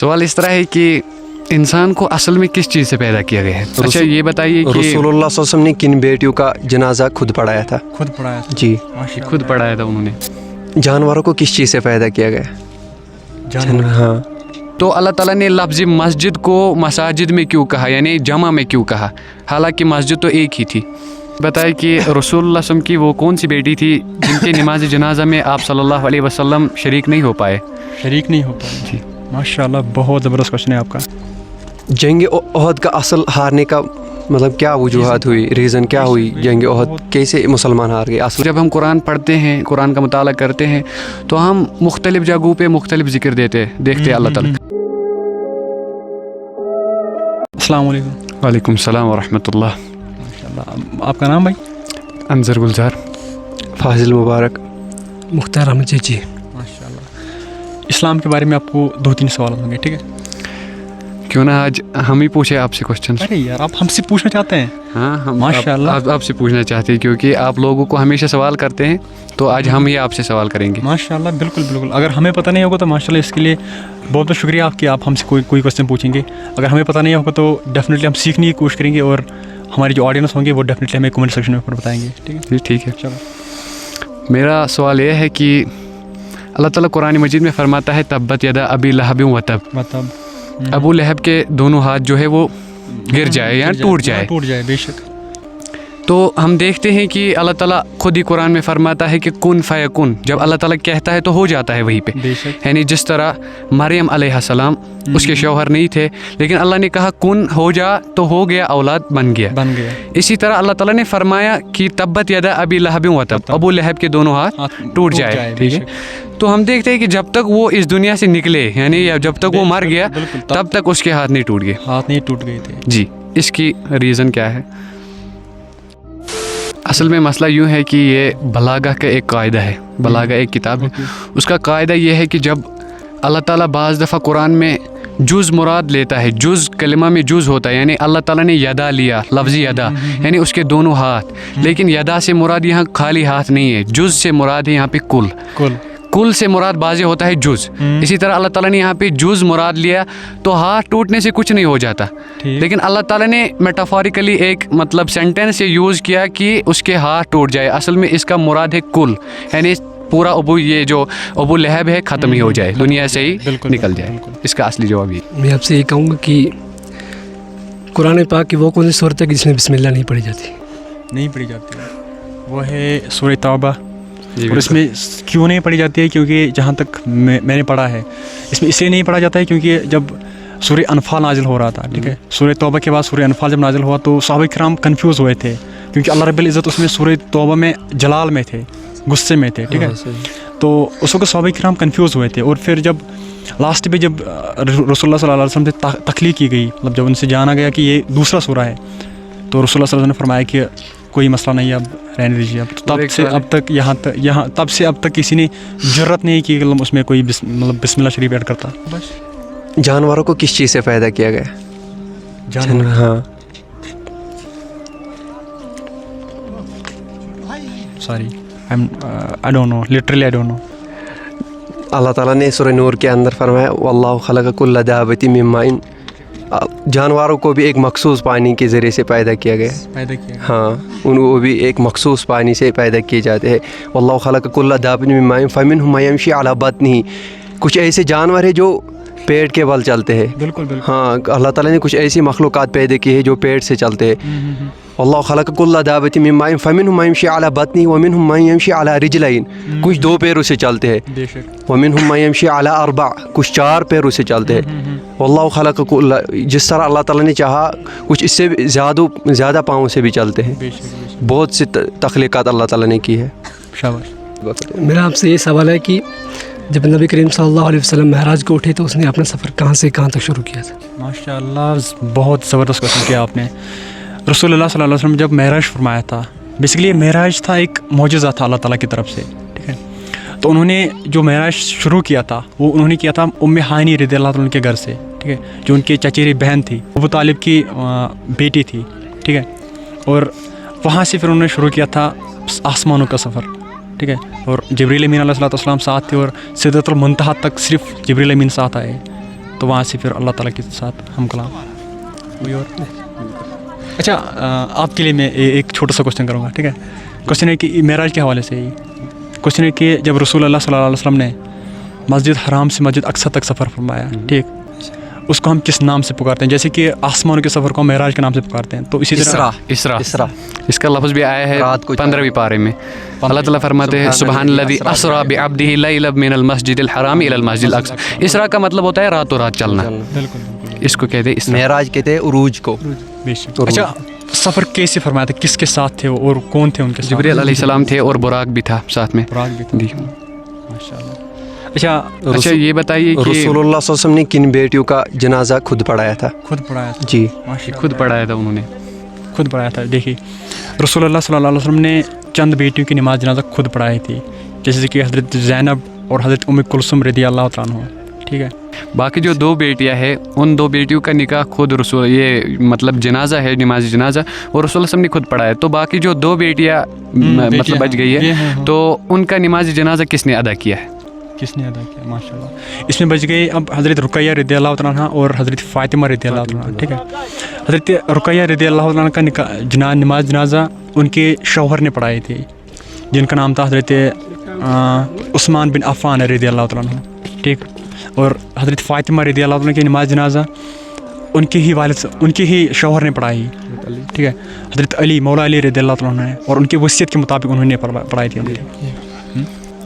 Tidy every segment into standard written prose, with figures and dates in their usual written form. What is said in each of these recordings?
सवाल इस तरह है कि इंसान को असल में किस चीज़ से पैदा किया गया है। अच्छा ये बताइए कि रसूलुल्लाह सल्लल्लाहु अलैहि वसल्लम ने किन बेटियों का जनाजा खुद पढ़ाया था? खुद पढ़ाया था जी। खुद पढ़ाया था उन्होंने। जानवरों को किस चीज़ से पैदा किया गया? जानवर। हाँ। तो अल्लाह ताला ने लफ्ज़ मस्जिद को मसाजिद में क्यों कहा, यानी जमा में क्यों कहा, हालांकि मस्जिद तो एक ही थी। बताइए कि रसूलुल्लाह सल्लल्लाहु अलैहि वसल्लम की वो कौन सी बेटी थी जिनके नमाज जनाजा में आप सल्लल्लाहु अलैहि वसल्लम शरीक नहीं हो पाए? शरीक नहीं हो पाए जी। माशाल्लाह, बहुत ज़बरदस्त क्वेश्चन है आपका। जंग ओहद का असल हारने का मतलब क्या वजूहात हुई, रीज़न क्या हुई? जंग ओहद कैसे मुसलमान हार गए? असल जब हम कुरान पढ़ते हैं, कुरान का मुताला करते हैं, तो हम मुख्तलिफ़ जगहों पे मुख्तलिफ़ ज़िक्र देखते हैं अल्लाह ताला। अस्सलाम वालेकुम। वालेकुम सलाम व रहमतुल्लाह। माशाल्लाह, आपका नाम भाई? अंजर गुलजार। फाजिल मुबारक। मुख्तार अहमद जी। माशाल्लाह। इस्लाम के बारे में आपको 2-3 सवाल होंगे, ठीक है? क्यों ना आज हम ही पूछे आपसे क्वेश्चन। अरे यार, आप हमसे पूछना चाहते हैं? हाँ, हम माशाल्लाह। आपसे पूछना चाहते हैं क्योंकि आप लोगों को हमेशा सवाल करते हैं, तो आज हम ही आपसे सवाल करेंगे। माशाल्लाह, बिल्कुल बिल्कुल। अगर हमें पता नहीं होगा तो माशाल्लाह इसके लिए बहुत बहुत शुक्रिया आपकी, आप हमसे कोई क्वेश्चन पूछेंगे। अगर हमें पता नहीं होगा तो डेफिनेटली हम सीखने की कोशिश करेंगे और हमारी जो ऑडियंस होंगे वो डेफिनेटली हमें कमेंट सेक्शन में बताएंगे, ठीक है? जी ठीक है। चलो, मेरा सवाल यह है कि अल्लाह ताला कुरान मजीद में फरमाता है तब्बत यदा अबी लहब व तब, मतलब अबू लहब के दोनों हाथ जो है वो गिर जाए या टूट जाए। बेशक। तो हम देखते हैं कि अल्लाह ताला खुद ही कुरान में फरमाता है कि कुन फयकुन, जब अल्लाह ताला कहता है तो हो जाता है वहीं पे। बेशक। यानी जिस तरह मरियम अलैहिस्सलाम उसके शौहर नहीं थे, लेकिन अल्लाह ने कहा कुन हो जा तो हो गया, औलाद बन गया। इसी तरह अल्लाह ताला ने फरमाया कि तब्बत यदा अबी लहब व तब, अबू लहब के दोनों हाथ टूट जाए, ठीक है? तो हम देखते हैं कि जब तक वो इस दुनिया से निकले, यानी जब तक वो मर गया, तब तक उसके हाथ नहीं टूट गए। हाथ नहीं टूट गए थे जी। इसकी रीज़न क्या है? असल में मसला यूँ है कि ये बलागा का एक कायदा है, बलागा एक किताब है, उसका कायदा ये है कि जब अल्लाह ताला बाज़ दफ़ा कुरान में जुज़ मुराद लेता है, जुज़ कलिमा में जुज़ होता है, यानी अल्लाह ताला ने यदा लिया, लफ्ज़ यदा यानी उसके दोनों हाथ, लेकिन यदा से मुराद यहाँ खाली हाथ नहीं है, जुज़ से मुराद है यहाँ पे कुल से मुराद बाज़े होता है जुज़। इसी तरह अल्लाह ताला ने यहाँ पे जुज़ मुराद लिया तो हाथ टूटने से कुछ नहीं हो जाता, लेकिन अल्लाह ताला ने मेटाफोरिकली एक मतलब सेंटेंस से यूज़ किया कि उसके हाथ टूट जाए। असल में इसका मुराद है कुल, यानी पूरा ये जो अबू लहब है ख़त्म ही हो जाए, दुनिया से ही निकल जाए। इसका असली जवाब ये। मैं आपसे ये कहूँगा कि कुरान पाक की वो कौन सी सूरत है कि जिसमें बिस्मिल्लाह नहीं पढ़ी जाती? नहीं पढ़ी जाती, वो है सूरह तौबा। और इसमें क्यों नहीं पढ़ी जाती है? क्योंकि जहाँ तक मैंने पढ़ा है, इसमें इसलिए नहीं पढ़ा जाता है क्योंकि जब सूरह अनफाल नाजिल हो रहा था, ठीक है, सूरह तौबा के बाद सूरह अनफाल जब नाजिल हुआ तो सहाबा किराम कन्फ्यूज़ हुए थे, क्योंकि अल्लाह रब्बुल इज़्ज़त उसमें सूरह तौबा में जलाल में थे, गुस्से में थे, ठीक है? तो उस वक्त सहाबा किराम कन्फ्यूज़ हुए थे। और फिर जब लास्ट पे जब रसूलुल्लाह सल्लल्लाहु अलैहि वसल्लम से तख्लीक की गई, मतलब जब उनसे जाना गया कि ये दूसरा सूरा है, तो रसूलुल्लाह सल्लल्लाहु अलैहि वसल्लम ने फरमाया कि कोई मसला नहीं, अब रहने दीजिए। अब तब से अब तक तब से अब तक किसी ने जरूरत नहीं की कि उसमें कोई बिस्मिल्लाह शरीफ ऐड करता। बस। जानवरों को किस चीज़ से पैदा किया गया? जानवर। हाँ। Sorry, I don't know, literally I don't know. Allah ताला ने सूरह नूर के अंदर फरमाया वल्लाहु खलक़ कुल्ल दाब्बतिन मिन माइन, जानवरों को भी एक मखसूस पानी के ज़रिए से पैदा किया गया। हाँ, वो भी एक मखसूस पानी से पैदा किए जाते हैं। वल्लाहु खलक़ कुल्ल दाब्बतिन मिन माइन फ़मिनहुम मन यमशी अला बत्निही, कुछ ऐसे जानवर हैं जो पेट के बल चलते हैं। बिल्कुल। हाँ, अल्लाह ताला ने कुछ ऐसी मखलूक़ात पैदा की है जो पेट से चलते हैं। वल्लाहु खलक़ कुल्ल दाब्बतिन मिन माइन फ़मिनहुम मन यमशी अला बत्निही व मिनहुम मन यमशी अला रिजलैन, कुछ 2 पैरों से चलते हैं। व मिनहुम मन यमशी अला अर्बा, कुछ 4 पैरों से चलते हैं। वल्लाहु खलक़ कुल्ल, जिस तरह अल्लाह ताला ने चाहा कुछ इससे ज़्यादा पाँव से भी चलते हैं। बहुत सी तख्लीक़ात अल्लाह ताला ने की है। शाबाश। मेरा आपसे ये सवाल है कि जब नबी करीम सल्लल्लाहु अलैहि वसल्लम महराज को उठे तो उसने अपना सफ़र कहाँ से कहाँ तक शुरू किया था? माशाल्लाह, बहुत ज़बरदस्त क्वेश्चन किया आपने। रसूलुल्लाह सल्लल्लाहु अलैहि वसल्लम जब महराज फरमाया था, बेसिकली महराज था एक मौजज़ा था अल्लाह ताला की तरफ से, ठीक है? तो उन्होंने जो महराज शुरू किया था वो उन्होंने किया था उम्मे हानी रज़ियल्लाहु अन्हा के घर से, ठीक है, जो उनके चचेरी बहन थी, अबू तालिब की बेटी थी, ठीक है? और वहाँ से फिर उन्होंने शुरू किया था आसमानों का सफ़र, ठीक है? और जिब्रील अमीन अलैहिस्सलाम साथ थे और सिदरतुल मुंतहा तक सिर्फ जिब्रील अमीन साथ आए, تو وہاں سے پھر اللہ تعالیٰ کے ساتھ ہم کلام. کوئی اور؟ اچھا آپ کے لیے میں ایک چھوٹا سا کوشچن کروں گا, ٹھیک ہے. کوشچن ہے کہ معراج کے حوالے سے ہی کوشچن ہے کہ جب رسول اللہ صلی اللہ علیہ وسلم نے مسجد حرام سے مسجد اقصیٰ تک سفر فرمایا, ٹھیک, اس کو ہم کس نام سے پکارتے ہیں؟ جیسے کہ آسمانوں کے سفر کو ہم معراج کے نام سے پکارتے ہیں, تو اسی طرح اسرا اس کا لفظ بھی آیا ہے 15ویں پارے میں. اللہ تعالیٰ فرماتے ہیں سبحان الذی اسرا بعبدہ لیلا من المسجد الحرام الی المسجد الاقصی. اسرا کا مطلب ہوتا ہے راتوں رات چلنا, بالکل اس کو کہتے ہیں اسرا. معراج کہتے ہیں عروج کو. اچھا سفر کیسے فرمایا تھا, کس کے ساتھ تھے اور کون تھے ان کے ساتھ؟ جبریل علیہ السلام تھے اور براق بھی تھا ساتھ میں. براق بھی تھا, جی. ماشاء اللہ. اچھا یہ بتائیے کہ رسول اللہ صلی اللہ علیہ وسلم نے کن بیٹیوں کا جنازہ خود پڑھایا تھا؟ خود پڑھایا تھا. جی خود پڑھایا تھا انہوں نے, خود پڑھایا تھا. دیکھیے رسول اللہ صلی اللہ علیہ وسلم نے چند بیٹیوں کی نماز جنازہ خود پڑھائی تھی, جیسے کہ حضرت زینب اور حضرت ام کلثوم رضی اللہ تعالیٰ عنہ, ٹھیک ہے. باقی جو 2 بیٹیاں ہیں ان 2 بیٹیوں کا نکاح خود رسول یہ مطلب جنازہ ہے, نماز جنازہ, اور رسول اللہ صلی اللہ علیہ وسلم نے خود پڑھایا. تو باقی جو 2 بیٹیاں مطلب بچ گئی ہے, تو ان کا نماز جنازہ کس نے ادا کیا ہے؟ کس نے ادا کیا؟ ماشاء اللہ. اس میں بچ گئی اب حضرت رقیہ رضی اللہ تعالیٰ عنہ اور حضرت فاطمہ رضی اللہ تعالیٰ عنہ, ٹھیک ہے. حضرت رقیہ رضی اللہ تعالیٰ عنہ کا نماز جنازہ ان کے شوہر نے پڑھائی تھی, جن کا نام تھا حضرت عثمان بن عفان رضی اللہ تعالیٰ عنہ, ٹھیک. اور حضرت فاطمہ رضی اللہ عنہ کی نماز جنازہ ان کے ہی والد ان کے ہی شوہر نے پڑھائی, ٹھیک ہے. حضرت علی مولا علی رضی اللہ تعالیٰ عنہ نے, اور ان کی وصیت کے مطابق انہوں نے پڑھائی تھی.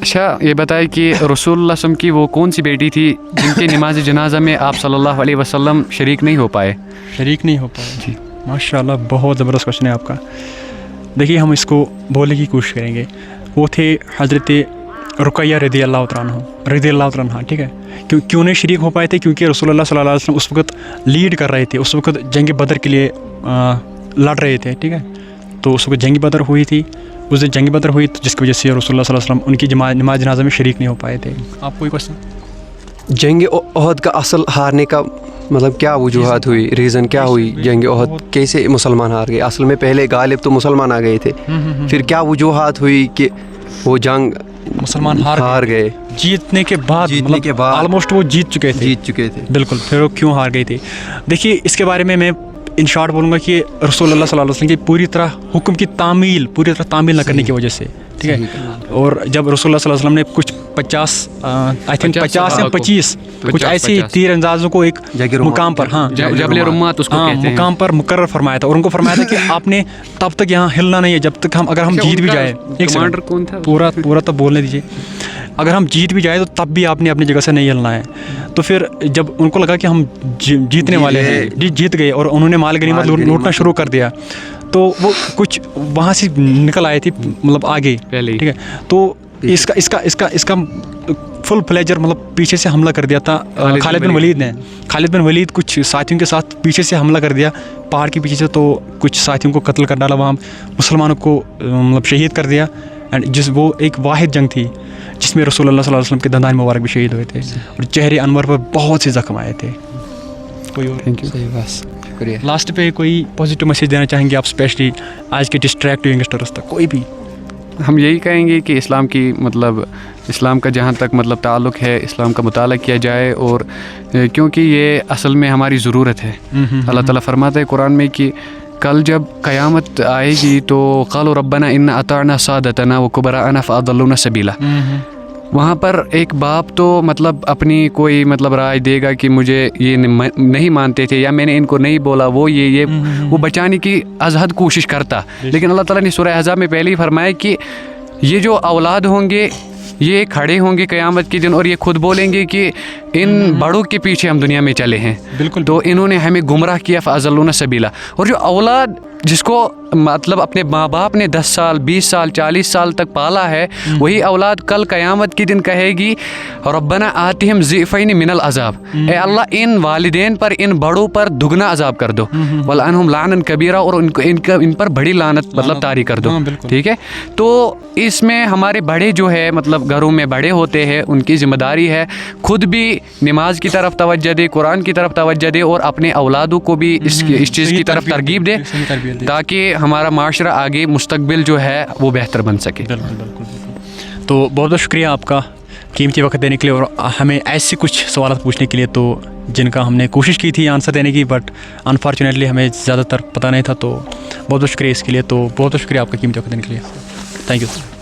اچھا یہ بتائیں کہ رسول اللہ صلی اللہ علیہ وسلم کی وہ کون سی بیٹی تھی جن کی نماز جنازہ میں آپ صلی اللہ علیہ وسلم شریک نہیں ہو پائے؟ شریک نہیں ہو پائے, جی. ماشاء اللہ, بہت زبردست کوشچن ہے آپ کا. دیکھیے ہم اس کو بولنے کی کوشش کریں گے. وہ تھے حضرت رقیہ رضی اللہ تعالیٰ عنہ, ٹھیک ہے. کیوں نہیں شریک ہو پائے تھے؟ کیونکہ رسول اللہ صلی اللہ علیہ وسلم اس وقت لیڈ کر رہے تھے, اس وقت جنگ بدر کے لیے لڑ رہے تھے, ٹھیک ہے. تو اس وقت جنگ بدر ہوئی تھی, اس دن جنگ بدر ہوئی, جس کی وجہ سے رسول اللہ صلی اللہ علیہ وسلم ان کی نماز جنازہ میں شریک نہیں ہو پائے تھے. آپ کوئی کوشچن؟ جنگ احد کا اصل ہارنے کا مطلب کیا وجوہات ہوئی, ریزن کیا ہوئی جنگ احد, کیسے مسلمان ہار گئے؟ اصل میں پہلے غالب تو مسلمان آ گئے تھے, پھر کیا وجوہات ہوئی کہ وہ جنگ مسلمان ہار گئے؟ جیتنے کے بعد آلموسٹ وہ جیت چکے تھے. بالکل. پھر وہ کیوں ہار گئے تھے؟ دیکھیے اس کے بارے میں ان شارٹ بولوں گا کہ رسول اللہ صلی اللہ علیہ وسلم کی پوری طرح حکم کی تعمیل نہ کرنے کی وجہ سے, ٹھیک ہے. اور جب رسول اللہ صلی اللہ علیہ وسلم نے کچھ 50 یا 25 کچھ ایسے تیر اندازوں کو ایک مقام پر, جبل رمات اس کو کہتے ہیں, مقام پر مقرر فرمایا تھا, اور ان کو فرمایا تھا کہ آپ نے تب تک یہاں ہلنا نہیں ہے جب تک اگر ہم جیت بھی جائیں. کمانڈر کون تھا؟ پورا تب بولنے دیجیے. اگر ہم جیت بھی جائیں تو تب بھی آپ نے اپنی جگہ سے نہیں ہلنا ہے. تو پھر جب ان کو لگا کہ ہم جیتنے والے ہیں, جیت گئے, اور انہوں نے مال غنیمت لوٹنا شروع کر دیا, تو وہ کچھ وہاں سے نکل آئے تھے مطلب آگے, ٹھیک ہے. تو اس کا فل فلیجر مطلب پیچھے سے حملہ کر دیا تھا خالد بن ولید نے. خالد بن ولید کچھ ساتھیوں کے ساتھ پیچھے سے حملہ کر دیا پہاڑ کے پیچھے سے, تو کچھ ساتھیوں کو قتل کر ڈالا, وہاں مسلمانوں کو مطلب شہید کر دیا. اینڈ وہ ایک واحد جنگ تھی جس میں رسول اللہ صلی اللہ علیہ وسلم کے دندان مبارک بھی شہید ہوئے تھے, اور چہرے انور پر بہت سے زخم آئے تھے. کوئی اور؟ تھینک یو, بس شکریہ. لاسٹ پہ کوئی پازیٹیو میسیج دینا چاہیں گے آپ اسپیشلی آج کے ڈسٹریکٹیو ینگسٹرز تک؟ کوئی بھی. ہم یہی کہیں گے کہ اسلام کا جہاں تک مطلب تعلق ہے, اسلام کا مطالعہ کیا جائے, اور کیونکہ یہ اصل میں ہماری ضرورت ہے. اللہ تعالیٰ فرماتا ہے قرآن میں کہ کل جب قیامت آئے گی تو قالوا ربنا ان اطعنا سادتنا وکبراءنا فاضلونا سبیلا. وہاں پر ایک باپ تو مطلب اپنی کوئی مطلب رائے دے گا کہ مجھے یہ نہیں مانتے تھے, یا میں نے ان کو نہیں بولا, وہ بچانے کی از حد کوشش کرتا. لیکن اللہ تعالیٰ نے سورہ احزاب میں پہلے ہی فرمایا کہ یہ جو اولاد ہوں گے یہ کھڑے ہوں گے قیامت کے دن, اور یہ خود بولیں گے کہ ان بڑوں کے پیچھے ہم دنیا میں چلے ہیں. بالکل. تو انہوں نے ہمیں گمراہ کیا فاضلونا سبیلا. اور جو اولاد جس کو مطلب اپنے ماں باپ نے 10 سال 20 سال 40 سال تک پالا ہے, وہی اولاد کل قیامت کے دن کہے گی ربنا آتہم ضعفین من العذاب, اے اللہ ان والدین پر, ان بڑوں پر دگنا عذاب کر دو, ولعنہم لعنا کبیرہ, اور ان پر بڑی لعنت مطلب طاری کر دو. ٹھیک ہے. تو اس میں ہمارے بڑے جو ہے مطلب گھروں میں بڑے ہوتے ہیں, ان کی ذمہ داری ہے خود بھی نماز کی طرف توجہ دے, قرآن کی طرف توجہ دے, اور اپنے اولادوں کو بھی اس چیز کی طرف ترغیب دے, تاکہ ہمارا معاشرہ آگے مستقبل جو ہے وہ بہتر بن سکے. بالکل. تو بہت بہت شکریہ آپ کا कीमती वक्त देने के लिए और हमें ऐसे कुछ सवाल पूछने के लिए, तो जिनका हमने कोशिश की थी आंसर देने की, बट अनफॉर्चुनेटली हमें ज़्यादातर पता नहीं था। तो बहुत बहुत शुक्रिया इसके लिए। तो बहुत बहुत शुक्रिया आपका कीमती वक्त देने के लिए। Thank you.